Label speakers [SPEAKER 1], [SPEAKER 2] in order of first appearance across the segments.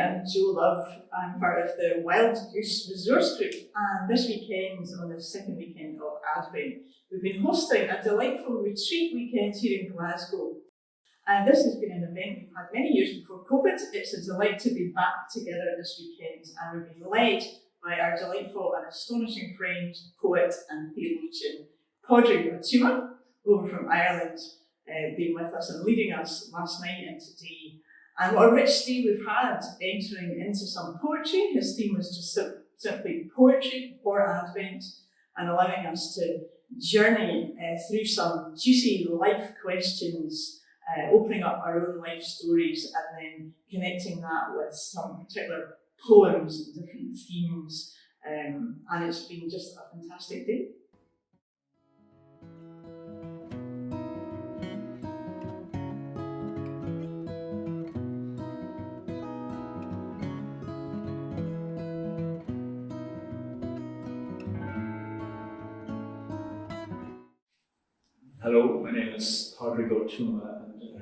[SPEAKER 1] I'm Jo Love. I'm part of the Wild Goose Resource Group, and this weekend, on the second weekend of Advent, we've been hosting a delightful retreat weekend here in Glasgow. And this has been an event we've had many years before COVID. It's a delight to be back together this weekend, and we've been led by our delightful and astonishing friend, poet and theologian, Pádraig Ó Tuama, over from Ireland, being with us and leading us last night and today. And what a rich day we've had, entering into some poetry. His theme was just simply poetry for Advent, and allowing us to journey through some juicy life questions, opening up our own life stories, and then connecting that with some particular poems and different themes. And it's been just a fantastic day.
[SPEAKER 2] Hello, my name is Pádraig Ó Tuama, and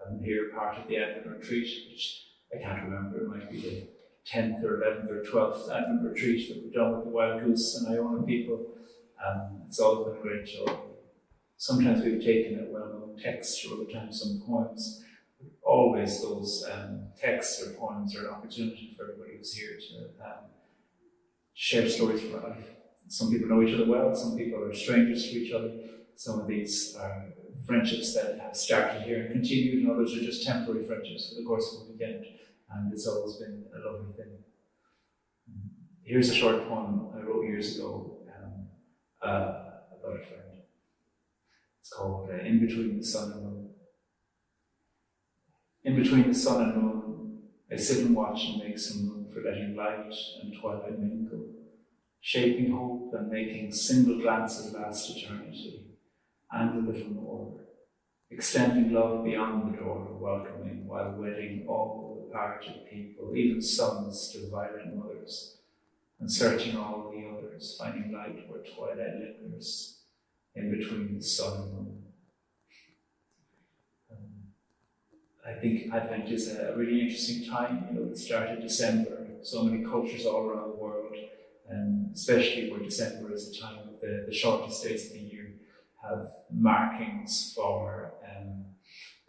[SPEAKER 2] I'm here part of the Advent retreat, which I can't remember, it might be the 10th or 11th or 12th Advent retreat that we've done with the Wild Goose and Iona people. It's always been a great joy. Sometimes we've taken a well-known text, or other times some poems. Always those texts or poems are an opportunity for everybody who's here to share stories from our life. Some people know each other well, some people are strangers to each other. Some of these are friendships that have started here and continued, and others are just temporary friendships for the course of the weekend, and it's always been a lovely thing. Here's a short poem I wrote years ago about a friend. It's called In Between the Sun and Moon. In between the sun and moon, I sit and watch and make some room for letting light and twilight mingle, shaping hope and making single glances last eternity. And a little more, extending love beyond the door, welcoming while wedding all the parted people, even sons to violent mothers, and searching all the others, finding light where twilight lingers, in between the sun and moon. I think Advent is a really interesting time. It started December, so many cultures all around the world, and especially where December is a time of the shortest days of the year, have markings for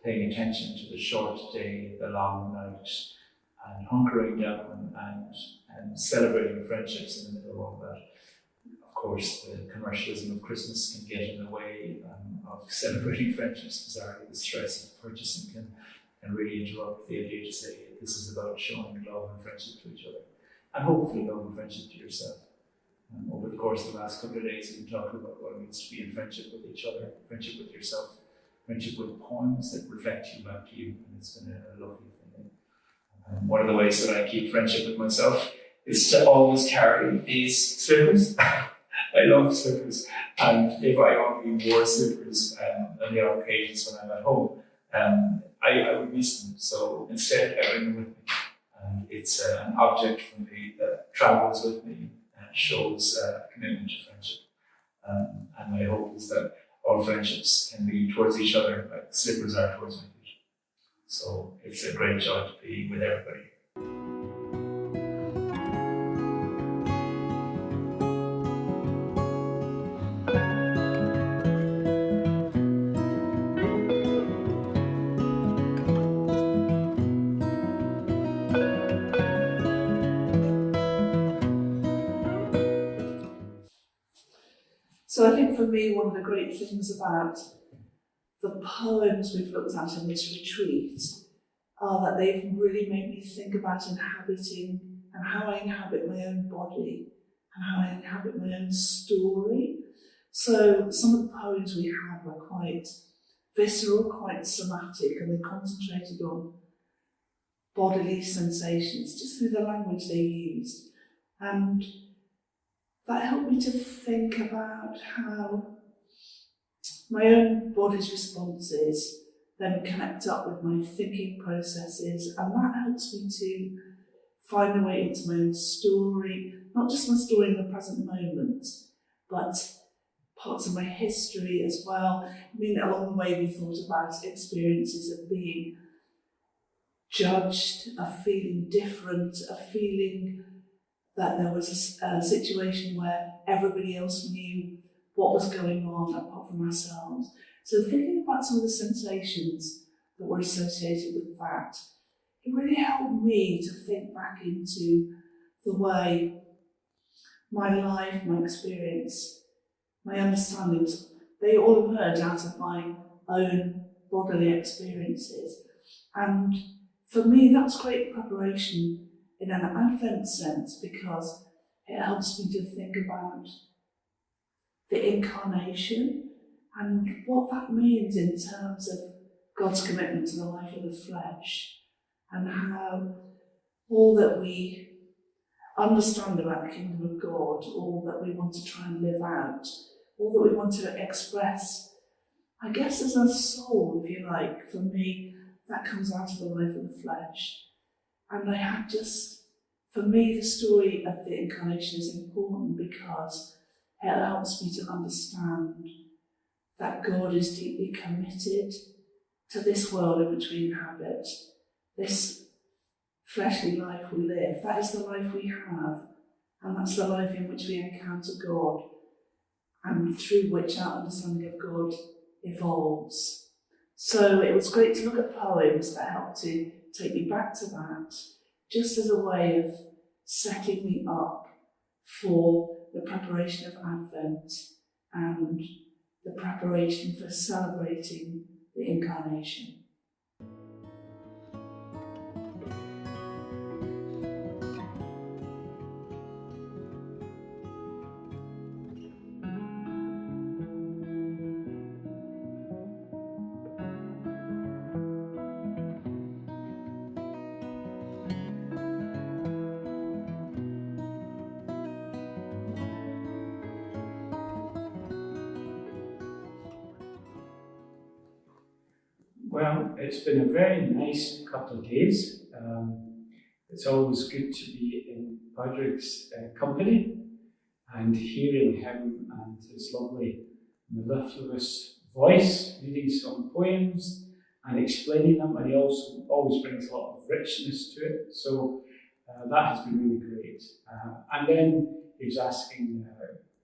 [SPEAKER 2] paying attention to the short day, the long night, and hunkering down and celebrating friendships in the middle of that. Of course, the commercialism of Christmas can get in the way of celebrating friendships. Bizarrely, the stress of purchasing can really interrupt the idea to say this is about showing love and friendship to each other, and hopefully love and friendship to yourself. Over the course of the last couple of days, we've been talking about what it means to be in friendship with each other, friendship with yourself, friendship with poems that reflect you back to you, and it's been a lovely thing. One of the ways that I keep friendship with myself is to always carry these slippers. I love slippers, and if I only wore slippers on the odd occasions when I'm at home, I would miss them. So instead, I bring them with me, and it's an object for me that travels with me. Shows commitment to friendship. And my hope is that all friendships can be towards each other like slippers are towards my feet. So it's a great joy to be with everybody.
[SPEAKER 1] So I think for me, one of the great things about the poems we've looked at in this retreat are that they've really made me think about inhabiting and how I inhabit my own body and how I inhabit my own story. So some of the poems we had were quite visceral, quite somatic, and they concentrated on bodily sensations just through the language they used. And that helped me to think about how my own body's responses then connect up with my thinking processes, and that helps me to find a way into my own story, not just my story in the present moment, but parts of my history as well. I mean, along the way we thought about experiences of being
[SPEAKER 3] judged, of feeling different, of feeling that there was a situation where everybody else knew what was going on apart from ourselves. So thinking about some of the sensations that were associated with that, it really helped me to think back into the way my life, my experience, my understandings, they all emerge out of my own bodily experiences. And for me, that's great preparation in an Advent sense, because it helps me to think about the incarnation and what that means in terms of God's commitment to the life of the flesh, and how all that we understand about the kingdom of God, all that we want to try and live out, all that we want to express, I guess as a soul, if you like, for me, that comes out of the life of the flesh. And I had just, for me, the story of the incarnation is important because it helps me to understand that God is deeply committed to this world in which we inhabit, this fleshly life we live. That is the life we have, and that's the life in which we encounter God, and through which our understanding of God evolves. So it was great to look at poems that helped to take me back to that, just as a way of setting me up for the preparation of Advent and the preparation for celebrating the Incarnation.
[SPEAKER 4] Well, it's been a very nice couple of days. It's always good to be in Pádraig's company and hearing him and his lovely mellifluous voice, reading some poems and explaining them, and he also always brings a lot of richness to it. So that has been really great. And then he was asking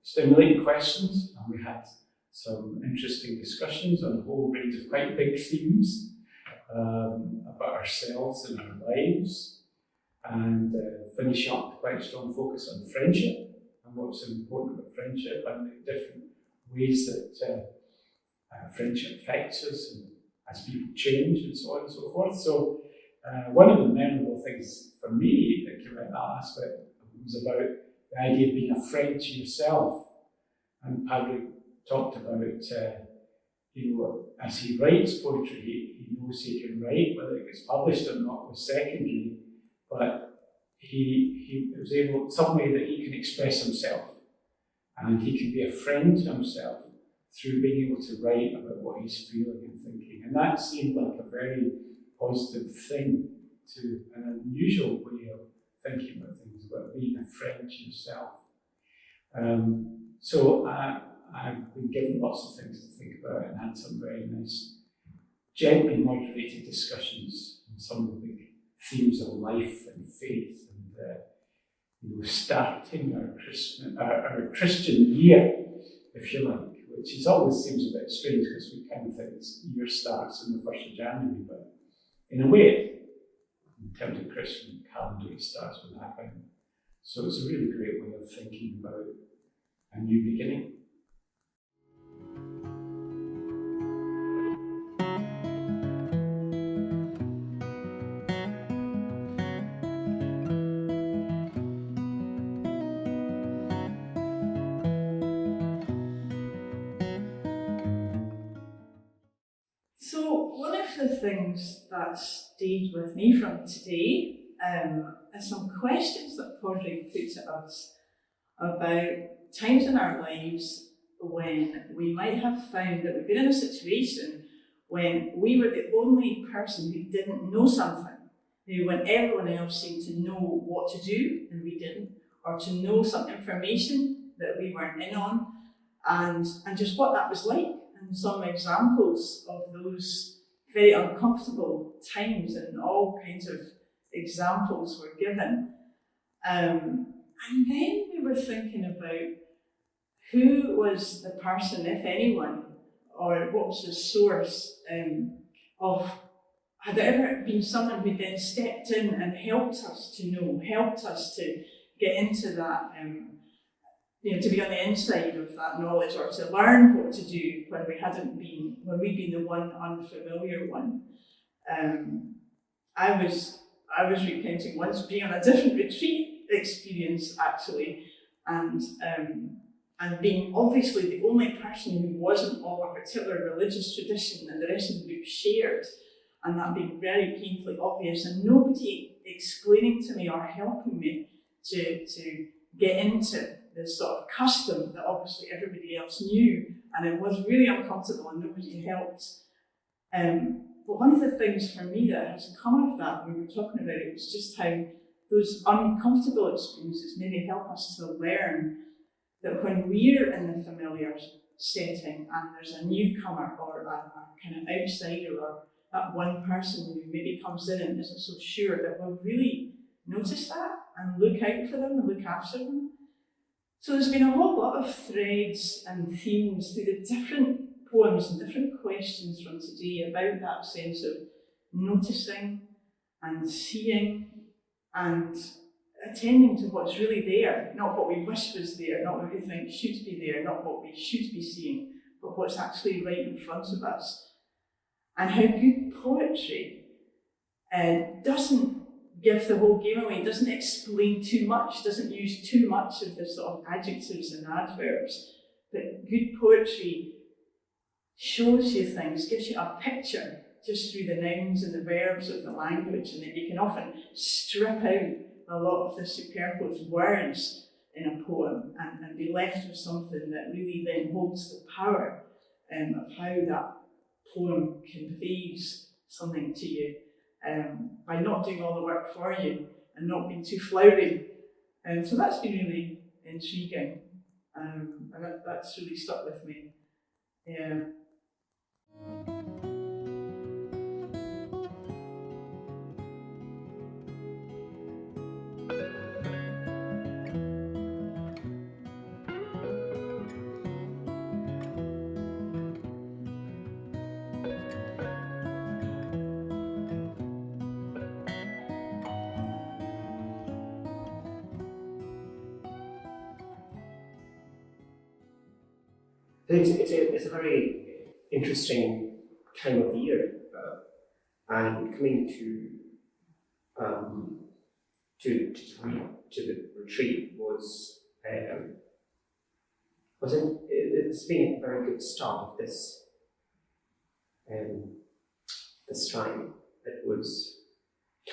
[SPEAKER 4] stimulating questions, and we had some interesting discussions on a whole range of quite big themes about ourselves and our lives, and finish up with quite a strong focus on friendship and what's important about friendship and the different ways that friendship affects us and as people change and so on and so forth. So one of the memorable things for me that came out of that aspect was about the idea of being a friend to yourself. And Pádraig talked about, as he writes poetry, he knows he can write, whether it gets published or not was secondary, but he was able, some way that he can express himself, and he can be a friend to himself through being able to write about what he's feeling and thinking. And that seemed like a very positive thing, to an unusual way of thinking about things, about being a friend to yourself. So I've been given lots of things to think about and had some very nice, gently moderated discussions on some of the big themes of life and faith and starting our Christian year, if you like, which is always seems a bit strange because we kind of think this year starts on the 1st of January, but in a way, in terms of Christian calendar, it starts with Advent. So it's a really great way of thinking about a new beginning.
[SPEAKER 1] So one of the things that stayed with me from today is some questions that Pádraig put to us about times in our lives when we might have found that we've been in a situation when we were the only person who didn't know something. When everyone else seemed to know what to do and we didn't, or to know some information that we weren't in on, and just what that was like. And some examples of those very uncomfortable times, and all kinds of examples were given. And then we were thinking about who was the person, if anyone, or what was the source of, had there ever been someone who then stepped in and helped us to know, helped us to get into that, to be on the inside of that knowledge, or to learn what to do when we'd been the one unfamiliar one. I was recounting once being on a different retreat experience actually, and being obviously the only person who wasn't of a particular religious tradition and the rest of the group shared, and that being very painfully obvious, and nobody explaining to me or helping me to get into this sort of custom that obviously everybody else knew, and it was really uncomfortable and nobody helped. But one of the things for me that has come of that when we were talking about it was just how those uncomfortable experiences maybe help us to learn that when we're in the familiar setting and there's a newcomer or a kind of outsider, or that one person who maybe comes in and isn't so sure, that we'll really notice that and look out for them and look after them. So there's been a whole lot of threads and themes through the different poems and different questions from today about that sense of noticing and seeing and attending to what's really there, not what we wish was there, not what we think should be there, not what we should be seeing, but what's actually right in front of us. And how good poetry doesn't give the whole game away, doesn't explain too much, doesn't use too much of the sort of adjectives and adverbs, but good poetry shows you things, gives you a picture just through the nouns and the verbs of the language, and then you can often strip out a lot of the superfluous words in a poem and be left with something that really then holds the power of how that poem conveys something to you, by not doing all the work for you and not being too flowery. So that's been really intriguing, and that's really stuck with me. Yeah.
[SPEAKER 5] It's a very interesting time of the year, and coming to the retreat it's been a very good start of this time. It was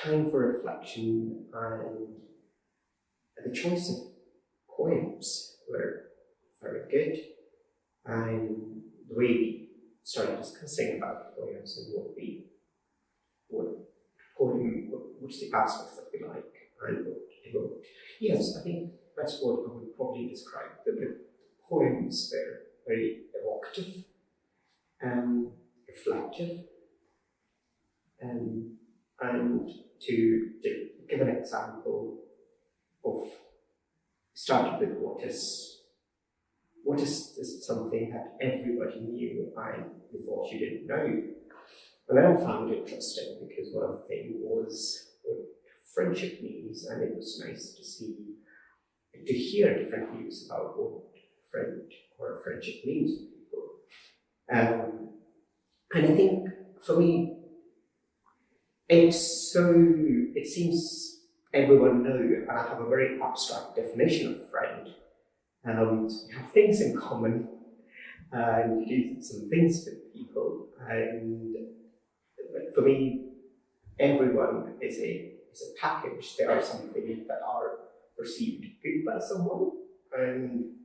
[SPEAKER 5] time for reflection, and the choice of poems were very good. And the way we started discussing about poems and which the aspects that we like and what evoked. Yes, I think that's what I would probably describe. The poems were very evocative and reflective. And to give an example of, started with what is this something that everybody knew and you thought you didn't know? And then I found it interesting because one of the things was what friendship means, and it was nice to hear different views about what friend or friendship means to people. And I think for me, it seems everyone knows, and I have a very abstract definition of friend. You have things in common, and you do some things with people, and for me, everyone is a package. There are some things that are perceived good by someone and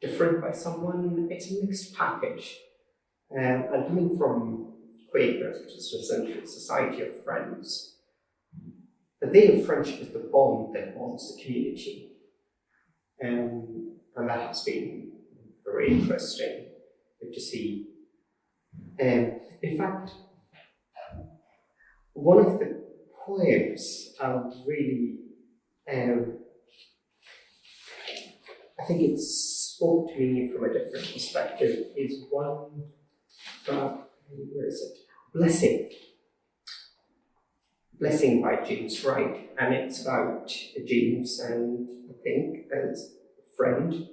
[SPEAKER 5] different by someone. It's a mixed package. And coming from Quakers, which is essentially a society of friends, the day of friendship is the bond that bonds the community. And that has been very interesting to see. In fact, one of the poems really, I think it spoke to me from a different perspective, is one about, where is it? Blessing. Blessing by James Wright, and it's about James and I think as a friend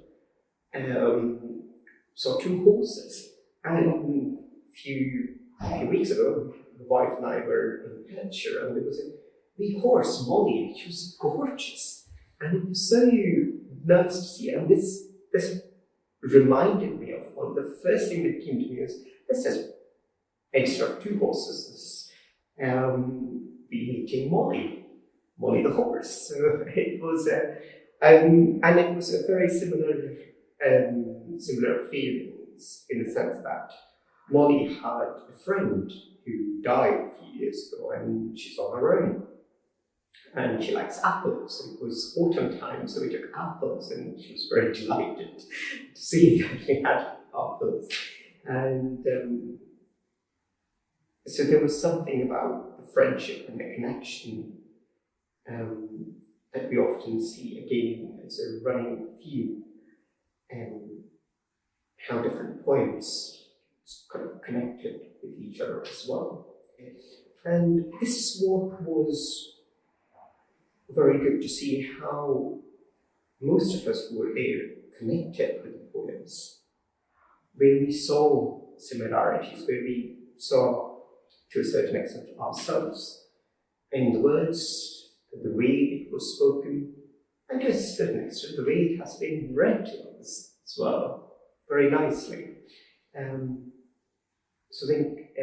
[SPEAKER 5] saw two horses, and a few weeks ago the wife and I were in Perthshire, and there was a wee horse, Molly. She was gorgeous, and it was so nice to see. And this reminded me of one. The first thing that came to me was, this is extra of two horses. This be meeting Molly the horse. So it was, and it was a very similar feelings, in the sense that Molly had a friend who died a few years ago, and she's on her own. And she likes apples. It was autumn time, so we took apples, and she was very delighted to see that we had apples. And so there was something about the friendship and the connection that we often see again as a running theme, how different poems kind of connected with each other as well. And this is what was very good to see, how most of us who were there connected with the poems, where we saw similarities, where we saw to a certain extent ourselves in the words, the way it was spoken, and to a certain extent the way it has been read to us as well, very nicely. So I think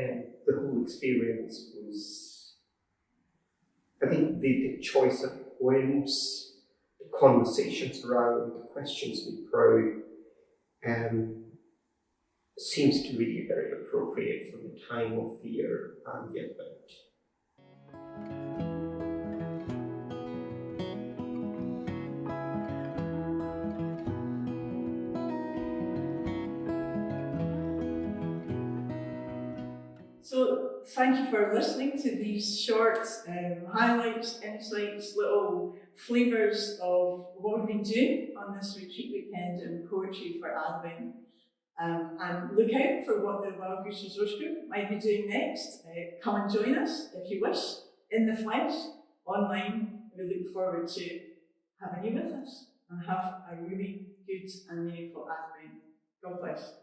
[SPEAKER 5] the whole experience was, I think the choice of poems, the conversations around, the questions we probe, seems to be very appropriate for the time of the year and the Advent.
[SPEAKER 1] So thank you for listening to these short highlights, insights, little flavours of what we've been doing on this retreat weekend in Poetry for Advent. And look out for what the Wild Goose Resource Group might be doing next. Come and join us if you wish, in the flesh, online. We look forward to having you with us, and have a really good and meaningful Advent. God bless.